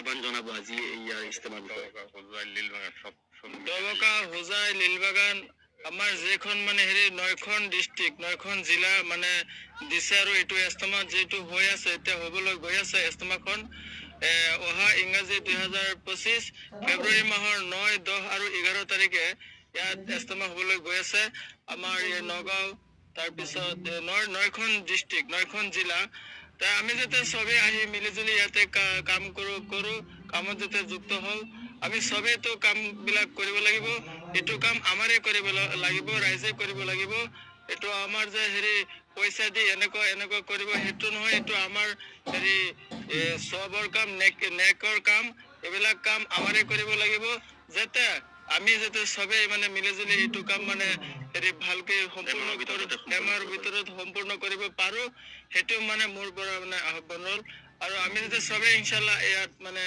আহ্বান জনাব আজি ইয়াৰ ইস্তেমাৰ বিষয়ে? দবকা, হোজাই, লীলবাগান আমাৰ যেখন মানে হেৰি 9খন ডিষ্ট্ৰিক্ট 9খন জিলা মানে দিছে আৰু এইটো ইস্তেমাত যিটো হৈ আছে এতিয়া হ'বলৈ গৈ আছে ইস্তেমাখন অহা ইংৰাজী 2025 ফেব্ৰুৱাৰী মাহৰ 9, 10 আৰু 11 তাৰিখে ইয়াত ইস্তেমা হ'বলৈ গৈ আছে আমাৰ এই নগাঁও তাৰপিছত 9খন ডিষ্ট্ৰিক্ট 9খন জিলা তাই আমি যাতে সবে আহি মিলিজুলি ইয়াতে কাম কৰো কামত যাতে যুক্ত হওঁ আমি সবেতো কামবিলাক কৰিব লাগিব এইটো কাম আমাৰে কৰিব লাগিব ৰাইজে কৰিব লাগিব এইটো আমাৰ যে হেৰি পইচা দি এনেকুৱা কৰিব সেইটো নহয় এইটো আমাৰ হেৰি সবৰ কাম নেকৰ কাম এইবিলাক কাম আমাৰে কৰিব লাগিব যাতে আমি যাতে সবে মানে মিলিজুলি এইটো কাম মানে হেৰি ভালকে সম্পূৰ্ণ এমাহৰ ভিতৰত সম্পূৰ্ণ কৰিব পাৰো সেইটো মানে মোৰ পৰা মানে আহ্বান হ'ল আৰু আমি যাতে সবে ইনশাআল্লাহ ইয়াত মানে